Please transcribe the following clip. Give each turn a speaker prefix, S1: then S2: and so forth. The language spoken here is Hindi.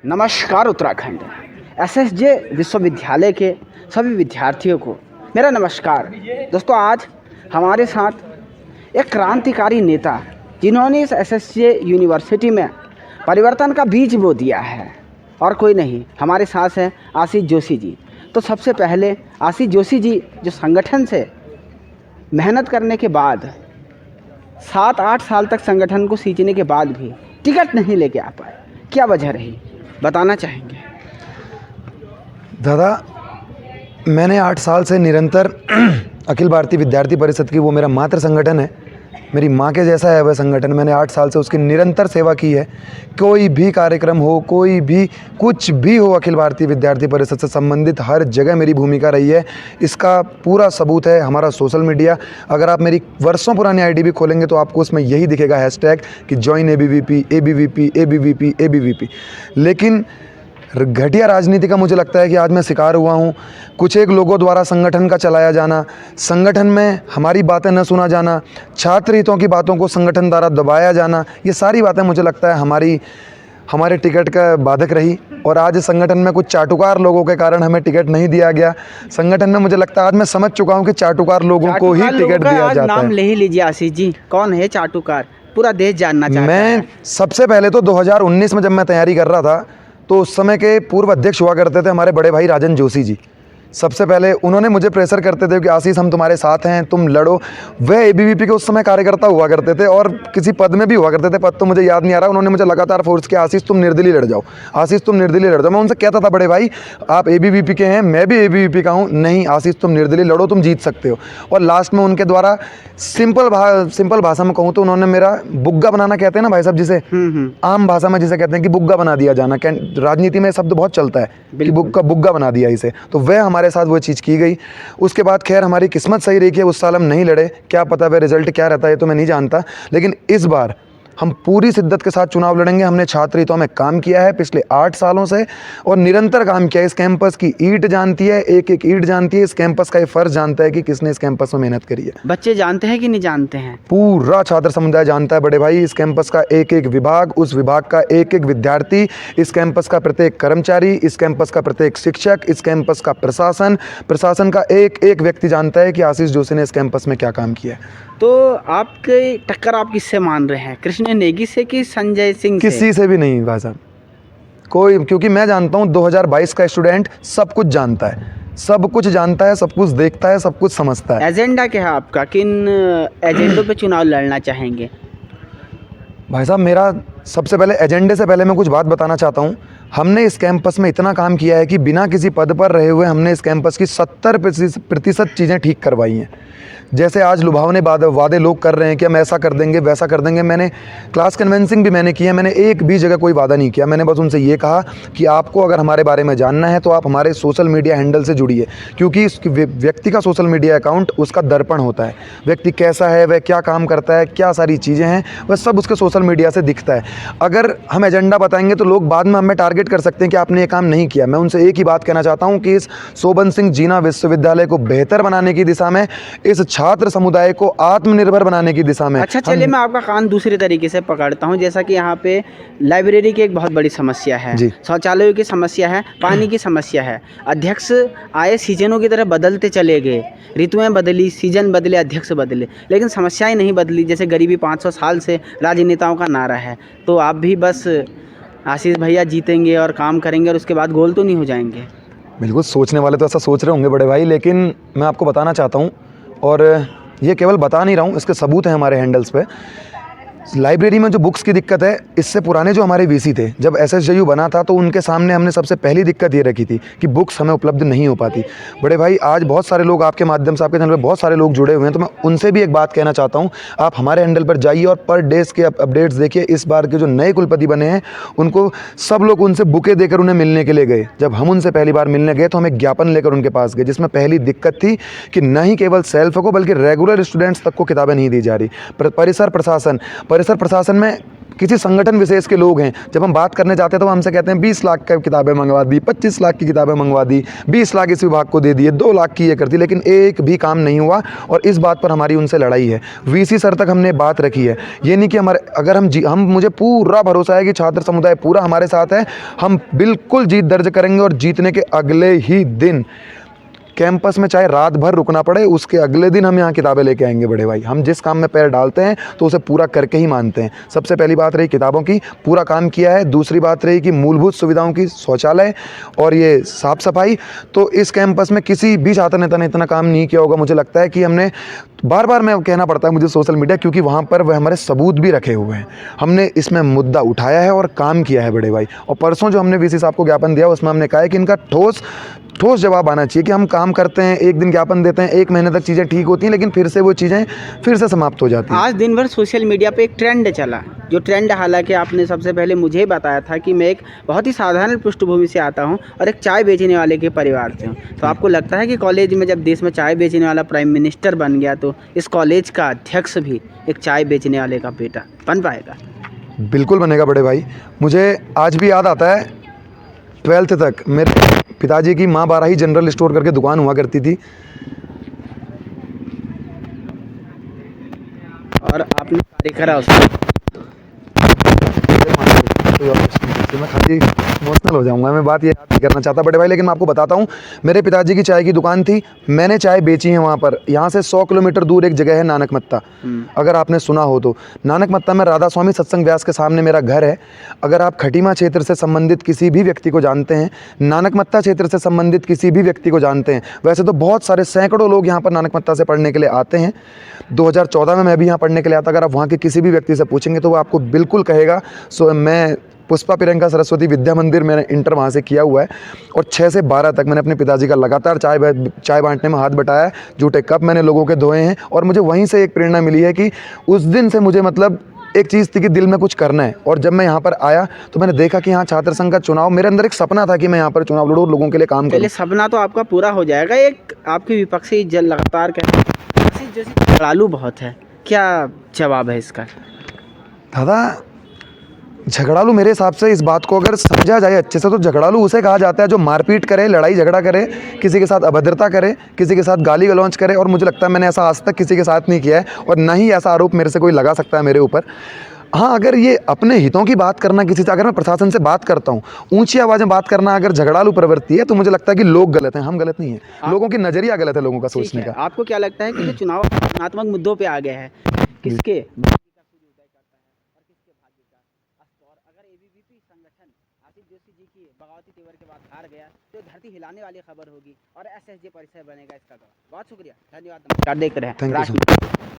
S1: नमस्कार उत्तराखंड। एसएसजे विश्वविद्यालय के सभी विद्यार्थियों को मेरा नमस्कार। दोस्तों, आज हमारे साथ एक क्रांतिकारी नेता जिन्होंने इस एसएसजे यूनिवर्सिटी में परिवर्तन का बीज बो दिया है और कोई नहीं, हमारे साथ हैं आशीष जोशी जी। तो सबसे पहले आशीष जोशी जी जो संगठन से मेहनत करने के बाद 7-8 साल तक संगठन को सींचने के बाद भी टिकट नहीं लेके आ पाए, क्या वजह रही, बताना चाहेंगे?
S2: दादा, मैंने 8 साल से निरंतर अखिल भारतीय विद्यार्थी परिषद की, वो मेरा मातृ संगठन है, मेरी माँ के जैसा है वह संगठन। मैंने 8 साल से उसकी निरंतर सेवा की है। कोई भी कार्यक्रम हो, कोई भी कुछ भी हो, अखिल भारतीय विद्यार्थी परिषद से संबंधित हर जगह मेरी भूमिका रही है। इसका पूरा सबूत है हमारा सोशल मीडिया। अगर आप मेरी वर्षों पुरानी आईडी भी खोलेंगे तो आपको उसमें यही दिखेगा हैशटैग कि join ABVP ABVP ABVP ABVP. लेकिन घटिया राजनीति का मुझे लगता है कि आज मैं शिकार हुआ हूँ। कुछ एक लोगों द्वारा संगठन का चलाया जाना, संगठन में हमारी बातें न सुना जाना, छात्र हितों की बातों को संगठन द्वारा दबाया जाना, ये सारी बातें मुझे लगता है हमारे टिकट का बाधक रही। और आज संगठन में कुछ चाटुकार लोगों के कारण हमें टिकट नहीं दिया गया। संगठन में मुझे लगता है आज मैं समझ चुका हूँ कि चाटुकार लोगों को ही टिकट दिया जाता है।
S1: नाम ले ही लीजिए आशीष जी, कौन है चाटुकार, पूरा देश जानना चाहता है।
S2: मैं सबसे पहले तो 2019 में जब मैं तैयारी कर रहा था तो उस समय के पूर्व अध्यक्ष हुआ करते थे हमारे बड़े भाई राजन जोशी जी। सबसे पहले उन्होंने मुझे प्रेशर करते थे कि आशीष हम तुम्हारे साथ हैं, तुम लड़ो। वह एबीवीपी के उस समय कार्यकर्ता हुआ करते थे और किसी पद में भी हुआ करते थे, पद तो मुझे याद नहीं आ रहा। उन्होंने मुझे लगातार फोर्स किया, आशीष तुम निर्दलीय लड़ जाओ, आशीष तुम निर्दलीय लड़ जाओ। मैं उनसे कहता था बड़े भाई आप एबीवीपी के हैं, मैं भी एबीवीपी का हूँ, नहीं आशीष तुम निर्दलीय लड़ो, तुम जीत सकते हो। और लास्ट में उनके द्वारा सिंपल भाषा में कहूँ तो उन्होंने मेरा बुग्गा बनाना, कहते हैं ना भाई साहब जिसे, आम भाषा में जिसे कहते हैं कि बुग्गा बना दिया जाना। राजनीति में शब्द बहुत चलता है कि बुग्गा बना दिया इसे, तो वह हमारे साथ वो चीज़ की गई। उसके बाद खैर हमारी किस्मत सही रही कि उस साल हम नहीं लड़े, क्या पता वह रिजल्ट क्या रहता है तो मैं नहीं जानता। लेकिन इस बार हम पूरी शिद्दत के साथ चुनाव लड़ेंगे। हमने छात्र हितों में काम किया है पिछले 8 सालों से और निरंतर काम किया है। इस कैंपस की ईंट जानती है, एक एक ईंट जानती है। इस कैंपस का ये फर्ज जानता है कि किसने इस कैंपस में मेहनत करी है।
S1: बच्चे जानते हैं कि नहीं जानते हैं?
S2: पूरा छात्र समुदाय जानता है बड़े भाई। इस कैंपस का एक एक विभाग, उस विभाग का एक एक विद्यार्थी, इस कैंपस का प्रत्येक कर्मचारी, इस कैंपस का प्रत्येक शिक्षक, इस कैंपस का प्रशासन का एक एक व्यक्ति जानता है कि आशीष जोशी ने इस कैंपस में क्या काम किया है।
S1: तो आपकी टक्कर आप किससे मान रहे हैं, कृष्ण नेगी से कि संजय सिंह से?
S2: किसी से भी नहीं भाई साहब, कोई, क्योंकि मैं जानता हूँ 2022 का स्टूडेंट सब कुछ जानता है, सब कुछ जानता है, सब कुछ देखता है, सब कुछ समझता है।
S1: एजेंडा क्या है आपका, किन एजेंडों पे चुनाव लड़ना चाहेंगे? भाई
S2: साहब मेरा सबसे पहले एजेंडे से पहले मैं कुछ बात बताना चाहता हूँ। हमने इस कैंपस में इतना काम किया है कि बिना किसी पद पर रहे हुए हमने इस कैंपस की 70% चीज़ें ठीक करवाई हैं। जैसे आज लुभावने वादे लोग कर रहे हैं कि हम ऐसा कर देंगे वैसा कर देंगे, मैंने क्लास कन्वेंसिंग भी मैंने की है। मैंने एक भी जगह कोई वादा नहीं किया। मैंने बस उनसे ये कहा कि आपको अगर हमारे बारे में जानना है तो आप हमारे सोशल मीडिया हैंडल से जुड़िए, क्योंकि इस व्यक्ति का सोशल मीडिया अकाउंट उसका दर्पण होता है। व्यक्ति कैसा है, वह क्या काम करता है, क्या सारी चीज़ें हैं, वह सब उसके सोशल मीडिया से दिखता है। अगर हम एजेंडा बताएंगे तो लोग बाद में हमें टारगेट कर सकते हैं कि आपने ये काम नहीं किया। मैं उनसे एक ही बात कहना चाहता हूँ कि इस शोभन सिंह जीना विश्वविद्यालय को बेहतर बनाने की दिशा में, इस छात्र समुदाय को आत्मनिर्भर बनाने की दिशा में।
S1: अच्छा चलिए, मैं आपका कान दूसरे तरीके से पकड़ता हूँ। जैसा कि यहाँ पे लाइब्रेरी की एक बहुत बड़ी समस्या है, शौचालयों की समस्या है, पानी की समस्या है। अध्यक्ष आए सीजनों की तरह बदलते चले गए, ऋतुएं बदली, सीजन बदले, अध्यक्ष बदले, लेकिन समस्याएं नहीं बदली। जैसे गरीबी 500 साल से राजनेताओं का नारा है, तो आप भी बस आशीष भैया जीतेंगे और काम करेंगे और उसके बाद गोल तो नहीं हो जाएंगे?
S2: बिल्कुल, सोचने वाले तो ऐसा सोच रहे होंगे बड़े भाई, लेकिन मैं आपको बताना चाहता हूँ, और ये केवल बता नहीं रहा हूँ, इसके सबूत हैं हमारे हैंडल्स पे। लाइब्रेरी में जो बुक्स की दिक्कत है, इससे पुराने जो हमारे वीसी थे, जब एसएसजेयू बना था तो उनके सामने हमने सबसे पहली दिक्कत ये रखी थी कि बुक्स हमें उपलब्ध नहीं हो पाती। बड़े भाई, आज बहुत सारे लोग आपके माध्यम से, आपके चैनल पे बहुत सारे लोग जुड़े हुए हैं, तो मैं उनसे भी एक बात कहना चाहता हूँ। आप हमारे हैंडल पर जाइए और पर डेज के अपडेट्स देखिए। इस बार के जो नए कुलपति बने हैं उनको सब लोग उनसे बुके देकर उन्हें मिलने के लिए गए। जब हम उनसे पहली बार मिलने गए तो हम एक ज्ञापन लेकर उनके पास गए, जिसमें पहली दिक्कत थी कि न ही केवल सेल्फ को बल्कि रेगुलर स्टूडेंट्स तक को किताबें नहीं दी जा रही। परिसर प्रशासन में किसी संगठन विशेष के लोग हैं, जब हम बात करने जाते हैं तो वो हमसे कहते हैं 20 लाख की किताबें मंगवा दी, 25 लाख की किताबें मंगवा दी, 20 लाख इस विभाग को दे दिए, 2 लाख की ये कर दी, लेकिन एक भी काम नहीं हुआ। और इस बात पर हमारी उनसे लड़ाई है। वीसी सर तक हमने बात रखी है। ये नहीं कि हमारे अगर हम मुझे पूरा भरोसा है कि छात्र समुदाय पूरा हमारे साथ है। हम बिल्कुल जीत दर्ज करेंगे और जीतने के अगले ही दिन कैंपस में चाहे रात भर रुकना पड़े, उसके अगले दिन हम यहाँ किताबें लेके आएंगे बड़े भाई। हम जिस काम में पैर डालते हैं तो उसे पूरा करके ही मानते हैं। सबसे पहली बात रही किताबों की, पूरा काम किया है। दूसरी बात रही कि मूलभूत सुविधाओं की, शौचालय और ये साफ़ सफाई, तो इस कैंपस में किसी भी छात्र नेता ने इतना काम नहीं किया होगा। मुझे लगता है कि हमने बार बार मैं कहना पड़ता है मुझे सोशल मीडिया, क्योंकि वहाँ पर वह हमारे सबूत भी रखे हुए हैं। हमने इसमें मुद्दा उठाया है और काम किया है बड़े भाई। और परसों जो हमने वीसी साहब को ज्ञापन दिया उसमें हमने कहा है कि इनका ठोस जवाब आना चाहिए कि हम काम करते हैं, एक दिन ज्ञापन देते हैं, 1 महीने तक चीज़ें ठीक होती हैं, लेकिन फिर से वो चीज़ें फिर से समाप्त हो जाती हैं।
S1: आज दिन भर सोशल मीडिया पे एक ट्रेंड चला, जो ट्रेंड हालांकि आपने सबसे पहले मुझे बताया था कि मैं एक बहुत ही साधारण पृष्ठभूमि से आता हूं और एक चाय बेचने वाले के परिवार से हूं। तो आपको लगता है कि कॉलेज में जब देश में चाय बेचने वाला प्राइम मिनिस्टर बन गया तो इस कॉलेज का अध्यक्ष भी एक चाय बेचने वाले का बेटा बन पाएगा?
S2: बिल्कुल बनेगा बड़े भाई। मुझे आज भी याद आता है 12th तक मेरे पिताजी की माँ बाराही जनरल स्टोर करके दुकान हुआ करती थी।
S1: और आपने कार्य करा उसमें?
S2: मैं खाली इमोशनल हो जाऊंगा, मैं बात ये याद नहीं करना चाहता बड़े भाई, लेकिन मैं आपको बताता हूँ। मेरे पिताजी की चाय की दुकान थी, मैंने चाय बेची है वहाँ पर। यहाँ से 100 किलोमीटर दूर एक जगह है नानक मत्ता, अगर आपने सुना हो तो। नानक मत्ता में राधा स्वामी सत्संग व्यास के सामने मेरा घर है। अगर आप खटीमा क्षेत्र से संबंधित किसी भी व्यक्ति को जानते हैं, नानक मत्ता क्षेत्र से संबंधित किसी भी व्यक्ति को जानते हैं, वैसे तो बहुत सारे सैकड़ों लोग यहाँ पर नानक मत्ता से पढ़ने के लिए आते हैं। 2014 में मैं भी यहाँ पढ़ने के लिए आता। अगर आप वहाँ के किसी भी व्यक्ति से पूछेंगे तो वो आपको बिल्कुल कहेगा। मैं पुष्पा प्रियंका सरस्वती विद्या मंदिर, मैंने इंटर वहाँ से किया हुआ है और 6 से 12 तक मैंने अपने पिताजी का लगातार चाय बांटने में हाथ बटाया है। जूठे कप मैंने लोगों के धोए हैं और मुझे वहीं से एक प्रेरणा मिली है कि उस दिन से मुझे मतलब एक चीज़ थी कि दिल में कुछ करना है। और जब मैं यहाँ पर आया तो मैंने देखा कि यहाँ छात्र संघ का चुनाव, मेरे अंदर एक सपना था कि मैं यहाँ पर चुनाव लड़ूँ और लोगों के लिए काम करूँ।
S1: पहले सपना तो आपका पूरा हो जाएगा। एक आपकी विपक्षी जल लगातार कहते जैसे झगड़ालू बहुत है, क्या जवाब है इसका?
S2: दादा, झगड़ालू मेरे हिसाब से इस बात को अगर समझा जाए अच्छे से तो झगड़ालू उसे कहा जाता है जो मारपीट करे, लड़ाई झगड़ा करे, किसी के साथ अभद्रता करे, किसी के साथ गाली गलौज करे। और मुझे लगता है मैंने ऐसा आज तक किसी के साथ नहीं किया है और ना ही ऐसा आरोप मेरे से कोई लगा सकता है मेरे ऊपर। हाँ, अगर ये अपने हितों की बात करना किसी से, अगर मैं प्रशासन से बात करता हूँ, ऊंची आवाज़ में बात करना अगर झगड़ालू प्रवृत्ति है तो मुझे लगता है कि लोग गलत हैं, हम गलत नहीं है। लोगों की नज़रिया गलत है, लोगों का सोचने का।
S1: आपको क्या लगता है कि जो चुनाव भावनात्मक मुद्दों पे आ गया है, किसके संगठन आसिफ जोशी जी की बगावती तेवर के बाद हार गया तो धरती हिलाने वाली खबर होगी और एसएसजे परिसर बनेगा इसका गवाह? बहुत शुक्रिया, धन्यवाद, नमस्कार। देखते रहे।